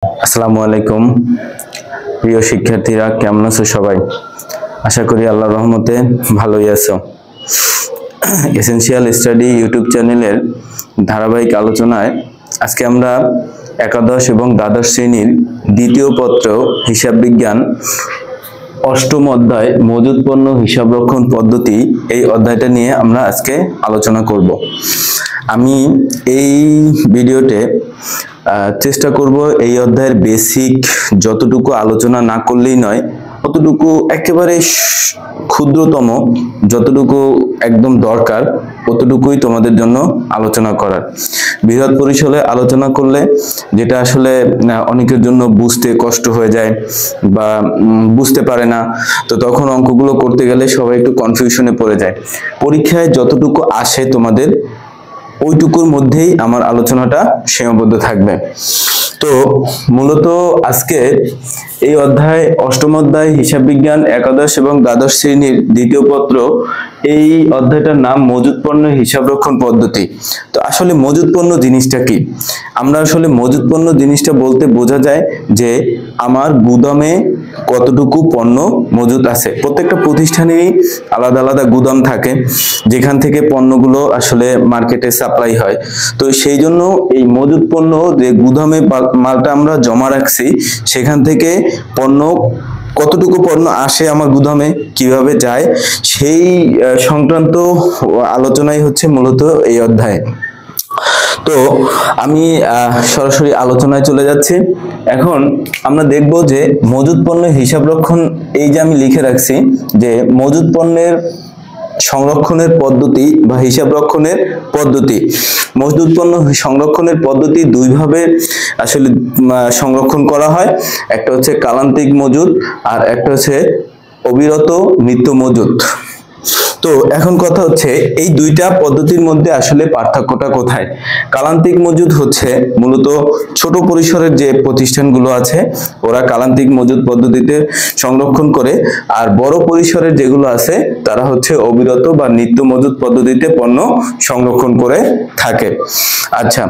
আসসালামু আলাইকুম প্রিয় শিক্ষার্থীরা, কেমন আছো সবাই? আশা করি আল্লাহর রহমতে ভালোই আছো। এসেনশিয়াল স্টাডি ইউটিউব চ্যানেলের ধারাবাহিক আলোচনায় আজকে আমরা একাদশ এবং দ্বাদশ শ্রেণীর দ্বিতীয় পত্র হিসাব বিজ্ঞান অষ্টম অধ্যায় মজুদ পণ্য হিসাবরক্ষণ পদ্ধতি, এই অধ্যায়টা নিয়ে আমরা আজকে আলোচনা করব। আমি এই ভিডিওতে চেষ্টা করব এই অধ্যায়ের বেসিক যতটুকু আলোচনা না করলেই নয়, অতটুকু একেবারে ক্ষুদ্রতম যতটুকু একদম দরকার ততটুকুই তোমাদের জন্য আলোচনা করার। বৃহৎ পরিসরে আলোচনা করলে যেটা আসলে অনেকের জন্য বুঝতে কষ্ট হয়ে যায় বা বুঝতে পারে না, তো তখন অঙ্কগুলো করতে গেলে সবাই একটু কনফিউশনে পড়ে যায়। পরীক্ষায় যতটুকু আসে তোমাদের ওইটুকুর মধ্যেই আমার আলোচনাটা সীমাবদ্ধ থাকবে। তো মূলত আজকে এই অধ্যায় অষ্টম অধ্যায় হিসাব বিজ্ঞান একাদশ এবং দ্বাদশ শ্রেণীর দ্বিতীয় পত্র, এই অধ্যায়টার নাম মজুদ পণ্য হিসাবরক্ষণ পদ্ধতি। তো আসলে মজুদ পণ্য জিনিসটা কি? আমরা আসলে মজুদ পণ্য জিনিসটা বলতে বোঝা যায় যে আমার গুদামে কতটুকু পণ্য মজুদ আছে। প্রত্যেকটা প্রতিষ্ঠানেরই আলাদা আলাদা গুদাম থাকে, যেখান থেকে পণ্যগুলো আসলে মার্কেটে সাপ্লাই হয়। তো সেই জন্য এই মজুদ পণ্য যে গুদামে মালটা আমরা জমা রাখছি, সেখান থেকে পণ্য কতটুকু পণ্য আসে আমার গুদামে, কিভাবে যায়, সেই সংক্রান্ত আলোচনাই হচ্ছে মূলত এই অধ্যায়। তো আমি সরাসরি আলোচনায় চলে যাচ্ছি। এখন আমরা দেখব যে মজুদ পণ্যের হিসাব রক্ষণ, এই যে আমি লিখে রাখছি যে মজুদ পণ্যের সংরক্ষণের পদ্ধতি বা হিসাব রক্ষণের পদ্ধতি। মজুদ পণ্য সংরক্ষণের পদ্ধতি দুইভাবে আসলে সংরক্ষণ করা হয়। একটা হচ্ছে কালান্তিক মজুদ আর একটা হচ্ছে অবিরত নিত্য মজুদ। তো এখন কথা হচ্ছে এই দুইটা পদ্ধতির মধ্যে আসলে পার্থক্যটা কোথায়? কালান্তিক মজুদ হচ্ছে মূলত ছোট পরিসরের যে প্রতিষ্ঠানগুলো আছে ওরা কালান্তিক মজুদ পদ্ধতিতে সংরক্ষণ করে, আর বড় পরিসরের যেগুলো আছে তারা হচ্ছে অবিরত বা নিত্য মজুদ পদ্ধতিতে পণ্য সংরক্ষণ করে থাকে। আচ্ছা,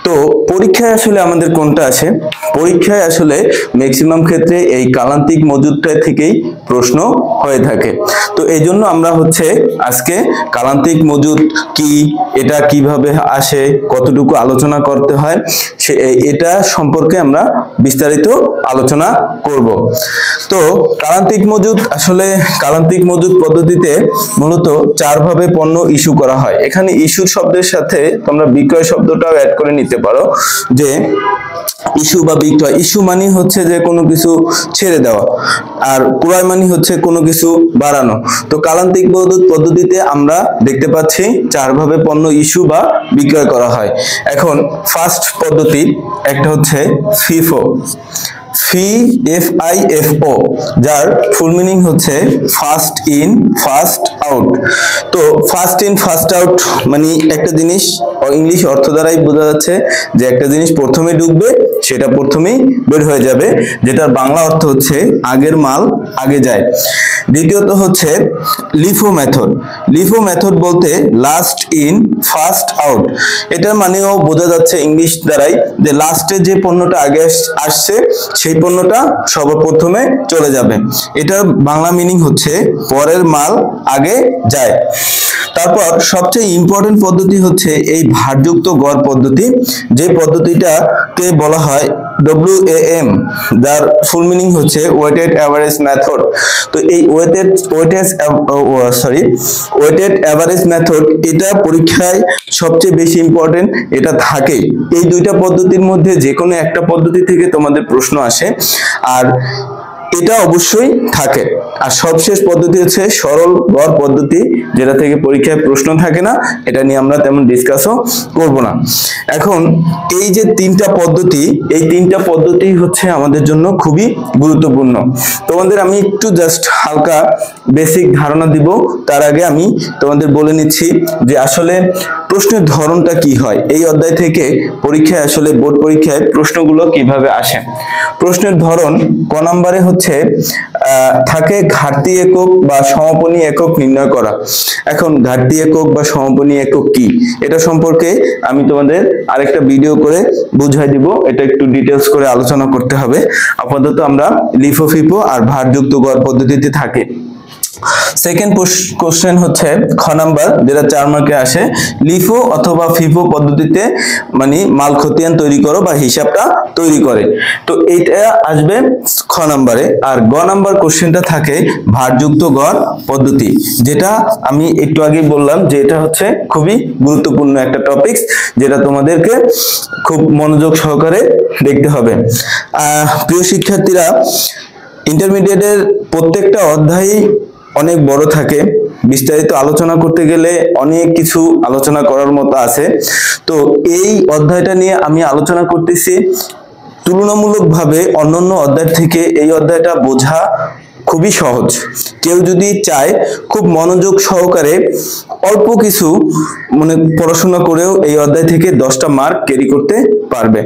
তো পরীক্ষায় আসলে আমাদের কোনটা আসে? পরীক্ষায় আসলে ম্যাক্সিমাম ক্ষেত্রে এই কালান্তিক মজুদটা থেকেই প্রশ্ন হয়ে থাকে। তো এই জন্য আমরা হচ্ছে আজকে কালান্তিক মজুদ কি, এটা কিভাবে আসে, কতটুকু আলোচনা করতে হয়, এটা সম্পর্কে আমরা বিস্তারিত আলোচনা করব। তো কালান্তিক মজুদ, আসলে কালান্তিক মজুদ পদ্ধতিতে মূলত চারভাবে পণ্য ইস্যু করা হয়। এখানে ইস্যুর শব্দের সাথে তোমরা বিক্রয় শব্দটাও অ্যাড করে নিতে পারো, যে ইস্যু বা বিক্রয়। ইস্যু মানে হচ্ছে যে কোনো কিছু ছেড়ে দেওয়া, আর ক্রয় মানে হচ্ছে কোনো কিছু বাড়ানো। তো কালান্তিক মজুদ পদ্ধতিতে আমরা দেখতে পাচ্ছি চারভাবে পণ্য ইস্যু বা বিক্রয় করা হয়। এখন ফার্স্ট পদ্ধতি একটা হচ্ছে ফিফো, FIFO, যার ফুল মিনিং হচ্ছে ফার্স্ট ইন ফার্স্ট আউট। তো ফার্স্ট ইন ফার্স্ট আউট মানে একটা জিনিস ইংলিশ অর্থ দ্বারাই বোঝা যাচ্ছে যে একটা জিনিস প্রথমে ঢুকবে সেটা প্রথমেই বের হয়ে যাবে, যেটার বাংলা অর্থ হচ্ছে আগের মাল আগে যায়। দ্বিতীয়ত হচ্ছে লিফো মেথড। লিফো মেথড বলতে লাস্ট ইন ফার্স্ট আউট, এটার মানেও বোঝা যাচ্ছে ইংলিশ দ্বারাই যে লাস্টে যে পণ্যটা আগে আসছে সেই পণ্যটা সর্বপ্রথমে চলে যাবে। এটার বাংলা মিনিং হচ্ছে পরের মাল আগে যায়। তারপর সবচেয়ে ইম্পর্টেন্ট পদ্ধতি হচ্ছে এই ভারযুক্ত গড় পদ্ধতি, যে পদ্ধতিটাকে বলা হয় WAM, যার ফুল মিনিং হচ্ছে ওয়েটেড অ্যাভারেজ মেথড। তো এই ওয়েটেড অ্যাভারেজ মেথড, এটা পরীক্ষায় সবচেয়ে বেশি ইম্পর্টেন্ট, এটা থাকে। এই দুইটা পদ্ধতির মধ্যে যে কোনো একটা পদ্ধতি থেকে তোমাদের প্রশ্ন আসে, আর এটা অবশ্যই থাকে। আর সবশেষ পদ্ধতি হচ্ছে সরল গড় পদ্ধতি, যেটা থেকে পরীক্ষায় প্রশ্ন থাকে না, এটা নিয়ে আমরা তেমন ডিসকাসও করব না। এখন এই যে তিনটা পদ্ধতি, এই তিনটা পদ্ধতি হচ্ছে আমাদের জন্য খুবই গুরুত্বপূর্ণ। তোমাদের আমি একটু জাস্ট হালকা বেসিক ধারণা দিব, তার আগে আমি তোমাদের বলে নিচ্ছি যে আসলে প্রশ্নের ধরনটা কি হয়, এই অধ্যায় থেকে পরীক্ষায় আসলে বোর্ড পরীক্ষায় প্রশ্নগুলো কিভাবে আসে। প্রশ্নের ধরন ক নম্বরে হচ্ছে থাকে ঘাটতি একক বা সমাপনী একক নির্ণয় করা। এখন ঘাটতি একক বা সমাপনী একক কি, এটা সম্পর্কে আমি তোমাদের আরেকটা ভিডিও করে বুঝাই দিব, এটা একটু ডিটেলস করে আলোচনা করতে হবে। আপাতত আমরা লিফো ফিফো আর ভারযুক্ত গড় পদ্ধতিতে থাকি। সেকেন্ড কোশ্চেন হচ্ছে খ নাম্বার, যেটা 4 মার্কে আসে, লিফো অথবা ফিফো পদ্ধতিতে মানে মাল খতিয়ান তৈরি করো বা হিসাবটা তৈরি করে। তো এইটা আসবে খ নাম্বারে। আর গ নাম্বার কোশ্চেনটা থাকে ভারযুক্ত গড় পদ্ধতি, যেটা আমি একটু আগে বললাম যে এটা হচ্ছে খুবই গুরুত্বপূর্ণ একটা টপিকস, যেটা তোমাদেরকে খুব মনোযোগ সহকারে দেখতে হবে। প্রিয় শিক্ষার্থীরা, ইন্টারমিডিয়েটের প্রত্যেকটা অধ্যায় অনেক বড় থাকে, বিস্তারিত আলোচনা করতে গেলে অনেক কিছু আলোচনা করার মতো আছে। তো এই অধ্যায়টা নিয়ে আমি আলোচনা করতেছি। তুলনামূলকভাবে অন্যান্য অধ্যায় থেকে এই অধ্যায়টা বোঝা খুবই সহজ। কেউ যদি চায় খুব মনোযোগ সহকারে অল্প কিছু মানে পড়াশোনা করেও এই অধ্যায় থেকে 10টা মার্ক ক্যারি করতে পারবে।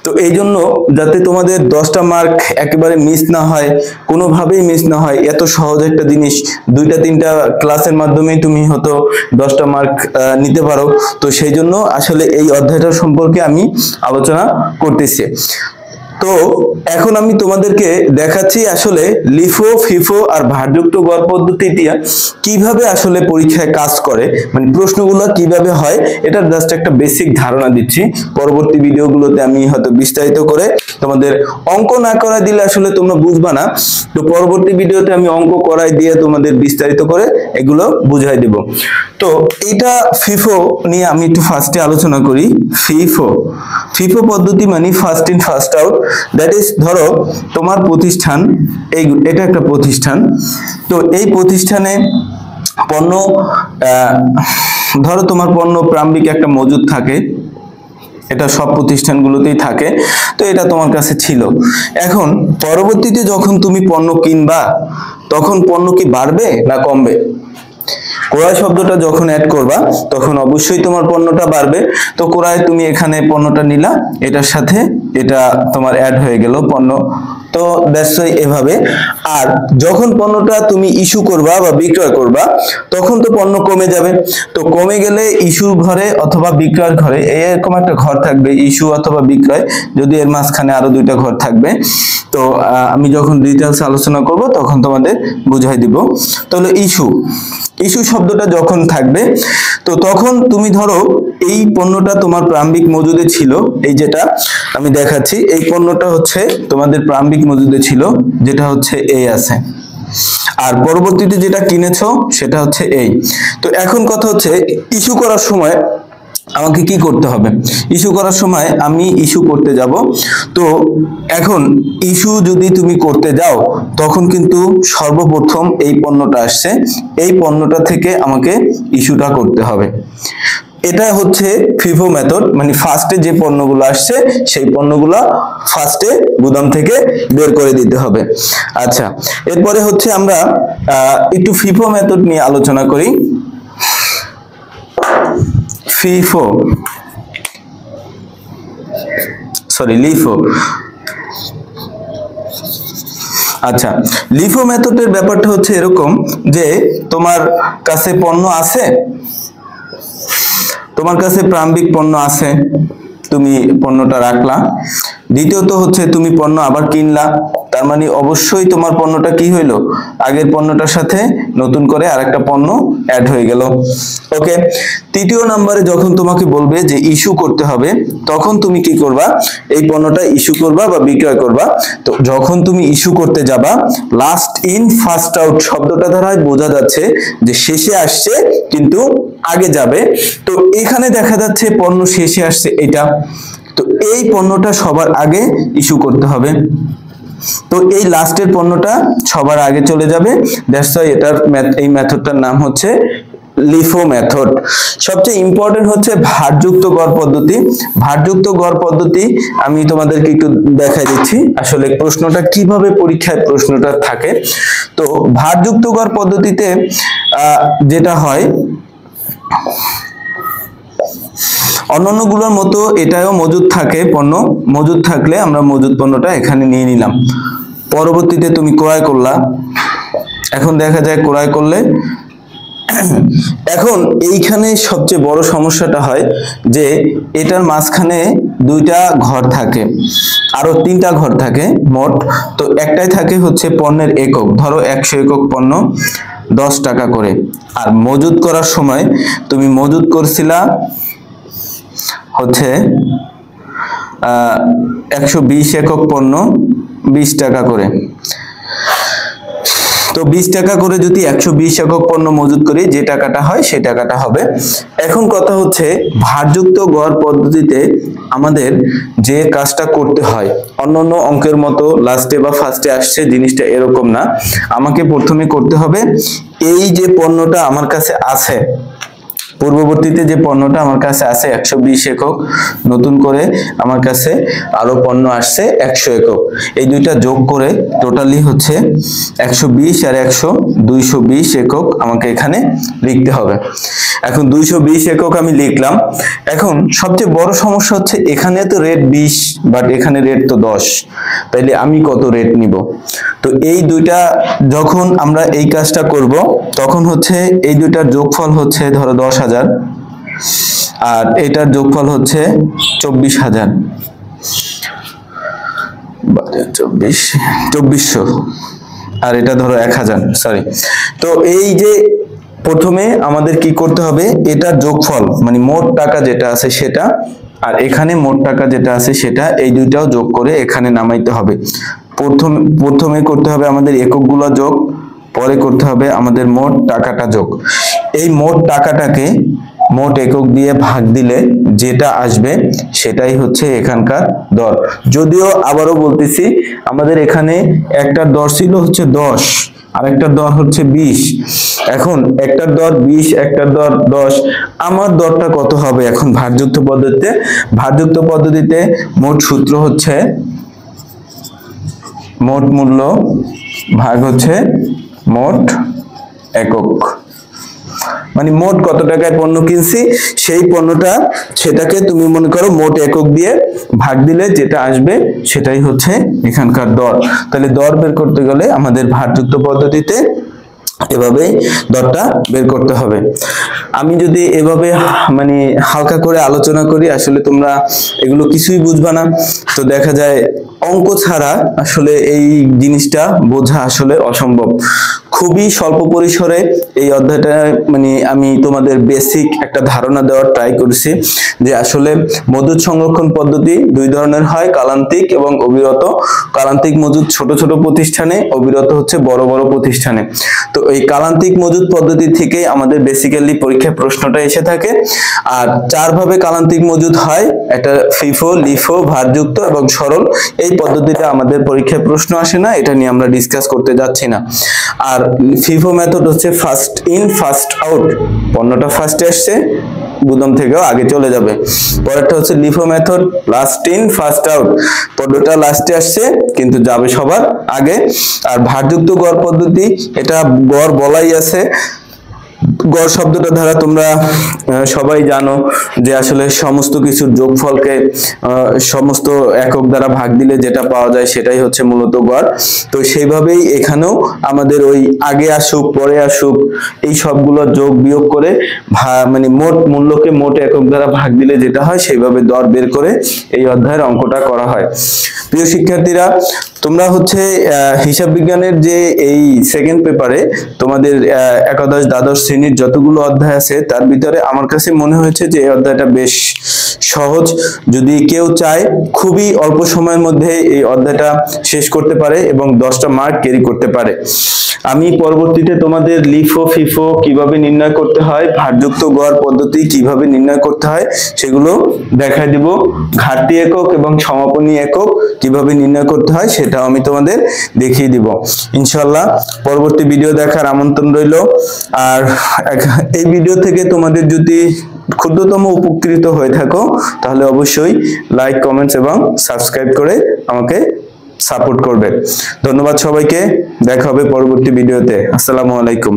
তো এই জন্য যাতে তোমাদের 10টা মার্ক একেবারে মিস না হয়, কোনোভাবেই মিস না হয়, এত সহজ একটা জিনিস 2-3টা ক্লাসের মাধ্যমেই তুমি হয়তো 10টা মার্ক নিতে পারো। তো সেই জন্য আসলে এই অধ্যায়টা সম্পর্কে আমি আলোচনা করতেছি। তো এখন আমি তোমাদেরকে দেখাচ্ছি আসলে লিফো ফিফো আর ভারযুক্ত গড় পদ্ধতিটি কিভাবে আসলে পরীক্ষায় কাজ করে, মানে প্রশ্নগুলো কিভাবে হয়, এটার জাস্ট একটা বেসিক ধারণা দিচ্ছি। পরবর্তী ভিডিওগুলোতে আমি হয়তো বিস্তারিত করে তোমাদের অঙ্ক না করা দিলে আসলে তোমরা বুঝবা না। তো পরবর্তী ভিডিওতে আমি অঙ্ক করাই দিয়ে তোমাদের বিস্তারিত করে এগুলো বুঝাই দেব। তো এটা ফিফো নিয়ে আমি একটু ফার্স্টে আলোচনা করি। ফিফো পদ্ধতি মানে first in first out. That is, ধরো তোমার প্রতিষ্ঠান, এটা একটা প্রতিষ্ঠান। তো এই প্রতিষ্ঠানে পণ্য, ধরো তোমার পণ্য প্রারম্ভিক একটা মজুদ থাকে, এটা সব প্রতিষ্ঠানগুলোতেই থাকে। তো এটা তোমার কাছে ছিল। এখন পরবর্তীতে যখন তুমি পণ্য কিনবা, তখন পণ্য কি বাড়বে না কমবে? ক্রয় শব্দটা যখন অ্যাড করবা তখন অবশ্যই তোমার পণ্যটা বাড়বে। তো ক্রয়, তুমি এখানে পণ্যটা নিলা, এটার সাথে এটা তোমার অ্যাড হয়ে গেল পণ্য। তো দ্যাটস ওয়াই এভাবে। আর যখন পণ্যটা তুমি ইস্যু করবা বা বিক্রয় করবা, তখন তো পণ্য কমে যাবে। তো কমে গেলে ইস্যু ঘরে অথবা বিক্রয়ের ঘরে এরকম একটা ঘর থাকবে, ইস্যু অথবা বিক্রয়, যদি এর মাঝখানে আরো 2টা ঘর থাকবে। তো আমি যখন ডিটেইলস আলোচনা করব তখন তোমাদের বুঝাই দিব। তাহলে ইস্যু শব্দটা যখন থাকবে, তো তখন তুমি ধরো এই পণ্যটা তোমার প্রারম্ভিক মজুদে ছিল, এই যেটা আমি দেখাচ্ছি, এই পণ্যটা হচ্ছে তোমাদের প্রারম্ভিক মজুদে ছিল, যেটা হচ্ছে এই আছে। আর পরবর্তীতে যেটা কিনেছো সেটা হচ্ছে এই। তো এখন কথা হচ্ছে ইস্যু করার সময় আমাকে কি করতে হবে? ইস্যু করার সময় আমি ইস্যু করতে যাব। তো এখন ইস্যু যদি তুমি করতে যাও, তখন কিন্তু সর্বপ্রথম এই পণ্যটা আসছে, এই পণ্যটা থেকে আমাকে ইস্যুটা করতে হবে। এটা হচ্ছে ফিফো মেথড, মানে ফার্স্টে যে পণ্যগুলো আসছে সেই পণ্যগুলো ফার্স্টে গুদাম থেকে বের করে দিতে হবে। আচ্ছা, এরপরে হচ্ছে আমরা একটু ফিফো মেথড নিয়ে আলোচনা করি। লিফো। আচ্ছা, লিফো মেথডের ব্যাপারটা হচ্ছে এরকম যে তোমার কাছে পণ্য আছে, তোমার কাছে প্রারম্ভিক পণ্য আছে, তুমি পণ্যটা রাখলা। দ্বিতীয়ত হচ্ছে তুমি পণ্য আবার কিনলা, তার মানে অবশ্যই তোমার পণ্যটা কি হইলো, আগের পণ্যটার সাথে নতুন করে আরেকটা পণ্য অ্যাড হয়ে গেল। ওকে, তৃতীয় নম্বরে যখন তোমাকে বলবে যে ইস্যু করতে হবে, তখন তুমি কি করবা? এই পণ্যটা ইস্যু করবা বা বিক্রয় করবা। তো যখন তুমি ইস্যু করতে যাবা, লাস্ট ইন ফার্স্ট আউট শব্দটা দ্বারা বোঝা যাচ্ছে যে শেষে আসছে কিন্তু আগে যাবে। তো এখানে দেখা যাচ্ছে পণ্য শেষে আসছে এটা, তো এই পণ্যটা সবার আগে ইস্যু করতে হবে। তো এই লাস্টের পণ্যটা সবার আগে চলে যাবে। দ্যাটস ওয়াই এই মেথডটার নাম হচ্ছে লিফো মেথড। সবচেয়ে ইম্পর্টেন্ট হচ্ছে ভারযুক্ত গড় পদ্ধতি। ভারযুক্ত গড় পদ্ধতি আমি তোমাদেরকে একটু দেখাই দিচ্ছি আসলে প্রশ্নটা কিভাবে পরীক্ষায় প্রশ্নটা থাকে। তো ভারযুক্ত গড় পদ্ধতিতে যেটা হয়, অন্যান্যগুলোর মতো এটাও মজুদ থাকে পণ্য, মজুদ থাকলে আমরা মজুদ পণ্যটা এখানে নিয়ে নিলাম। পরবর্তীতে তুমি ক্রয় করলা, এখন দেখা যায় ক্রয় করলে এখন এইখানে সবচেয়ে বড় সমস্যাটা হয় যে এটার মাঝখানে দুইটা ঘর থাকে, আরো তিনটা ঘর থাকে মোট। তো একটাই থাকে হচ্ছে পণ্যের একক, ধরো 100 একক পণ্য 10 টাকা করে। আর মজুদ করার সময় তুমি মজুদ করছিলা হচ্ছে 120 একক পণ্য 20 টাকা করে। তো 20 টাকা করে যদি 120 একক পণ্য মজুদ করি, যে টাকাটা হয় সেই টাকাটা হবে। এখন কথা হচ্ছে ভারযুক্ত গড় পদ্ধতিতে আমাদের যে কাজটা করতে হয়, অন্যান্য অঙ্কের মতো লাস্টে বা ফার্স্টে আসছে জিনিসটা এরকম না। আমাকে প্রথমে করতে হবে এই যে পণ্যটা আমার কাছে আছে, পূর্ববর্তীতে যে পণ্যটা আমার কাছে আছে 120 একক, নতুন করে আমার কাছে আরো পণ্য আসছে 100 একক, এই দুইটা যোগ করে টোটালি হচ্ছে 120 আর 100 220 একক আমাকে এখানে লিখতে হবে। এখন 220 একক আমি লিখলাম। এখন সবচেয়ে বড় সমস্যা হচ্ছে এখানে তো রেট 20 বাট এখানে রেট তো 10, তাইলে আমি কত রেট নিব? তো এই দুইটা যখন আমরা এই কাজটা করব তখন হচ্ছে এই দুইটার যোগফল হচ্ছে ধরো 10,000 আর এটার যোগফল হচ্ছে 24,000, 2400 আর এটা ধরো 1000, সরি। তো এই যে প্রথমে আমাদের কি করতে হবে, এটার যোগফল মানে মোট টাকা যেটা আছে সেটা আর এখানে মোট টাকা যেটা আছে সেটা, এই দুইটাও যোগ করে এখানে নামাইতে হবে। প্রথমে করতে হবে আমাদের এককগুলো যোগ, পরে করতে হবে আমাদের মোট টাকাটা যোগ। এই মোট টাকাটাকে মোট একক দিয়ে ভাগ দিলে যেটা আসবে সেটাই হচ্ছে এখানকার দর। যদিও আবারও বলতেছি, আমাদের এখানে একটার দর ছিল হচ্ছে 10 আর একটার দর হচ্ছে 20। এখন একটার দর 20, একটার দর 10, আমার দরটা কত হবে এখন ভারযুক্ত পদ্ধতিতে? ভারযুক্ত পদ্ধতিতে মোট সূত্র হচ্ছে মোট মূল্য ভাগ হচ্ছে মোট একক, মানে মোট কত টাকায় পণ্য কিনছি সেই পণ্যটা, সেটাকে তুমি মনে করো মোট একক দিয়ে ভাগ দিলে যেটা আসবে সেটাই হচ্ছে এখানকার দর। তাহলে দর বের করতে গেলে আমাদের ভারযুক্ত পদ্ধতিতে এভাবে দরটা বের করতে হবে। আমি যদি এভাবে মানে হালকা করে আলোচনা করি, আসলে তোমরা এগুলো কিছুই বুঝবা না। তো দেখা যায় অঙ্ক ছাড়া আসলে এই জিনিসটা বোঝা আসলে অসম্ভব। খুবই স্বল্প পরিসরে এই অধ্যায়টা মানে আমি তোমাদের বেসিক একটা ধারণা দেওয়ার ট্রাই করছি যে আসলে মজুদ সংরক্ষণ পদ্ধতি দুই ধরনের হয়, কালান্তিক এবং অবিরত। কালান্তিক মজুদ ছোট ছোট প্রতিষ্ঠানে, অবিরত হচ্ছে বড় বড় প্রতিষ্ঠানে। তো এই কালান্তিক মজুদ পদ্ধতি থেকে আমাদের বেসিক্যালি পরীক্ষায় প্রশ্নটা এসে থাকে। আর চার ভাবে কালান্তিক মজুদ হয়, একটা ফিফো, লিফো, ভারযুক্ত এবং সরল। এই পদ্ধতিটা আমাদের পরীক্ষায় প্রশ্ন আসে না, এটা নিয়ে আমরা ডিসকাস করতে যাচ্ছি না। আর ফিফো মেথড হচ্ছে ফার্স্ট ইন ফার্স্ট আউট, পণ্যটা ফার্স্টে আসছে গুদাম থেকেও আগে চলে যাবে। পরেরটা হচ্ছে LIFO method, last in first out, পণ্যটা লাস্টে আসছে কিন্তু যাবে সবার আগে। আর ভারযুক্ত গড় পদ্ধতি, এটা গড় বলাই আছে। গড় শব্দটা দ্বারা তোমরা সবাই জানো যে আসলে সমস্ত কিছুর যোগফলকে সমস্ত একক দ্বারা ভাগ দিলে যেটা পাওয়া যায় সেটাই হচ্ছে মূলত গড়। তো সেইভাবেই এখানেও আমাদের ওই আগে আসুক পরে আসুক এই সবগুলো যোগ বিয়োগ করে মানে মোট মূল্যকে মোট একক দ্বারা ভাগ দিলে যেটা হয় সেইভাবে দর বের করে এই অধ্যায়ের অঙ্কটা করা হয়। প্রিয় শিক্ষার্থীরা, তোমরা হচ্ছে হিসাব বিজ্ঞানের যে এই সেকেন্ড পেপারে তোমাদের একাদশ দ্বাদশ শ্রেণীর যতগুলো অধ্যায় আছে তার ভিতরে আমার কাছে মনে হয়েছে যে এই অধ্যায়টা বেশ সহজ। যদি কেউ চায় খুবই অল্প সময়ের মধ্যে এই অধ্যায়টা শেষ করতে পারে এবং 10টা মার্ক ক্যারি করতে পারে। আমি পরবর্তীতে তোমাদের লিফো ফিফো কিভাবে নির্ণয় করতে হয়, ভারযুক্ত গড় পদ্ধতি কিভাবে নির্ণয় করতে হয় সেগুলো দেখাই দিব। ঘাটতি একক এবং সমাপনী একক কিভাবে নির্ণয় করতে হয় সেটাও আমি তোমাদের দেখিয়ে দিব ইনশাআল্লাহ। পরবর্তী ভিডিও দেখার আমন্ত্রণ রইল। আর এই ভিডিও থেকে তোমাদের যদি ক্ষুদ্রতম উপকৃত হয়ে থাকো তাহলে অবশ্যই লাইক, কমেন্টস এবং সাবস্ক্রাইব করে আমাকে সাপোর্ট করবে। ধন্যবাদ সবাইকে, দেখা হবে পরবর্তী ভিডিওতে। আসসালামু আলাইকুম।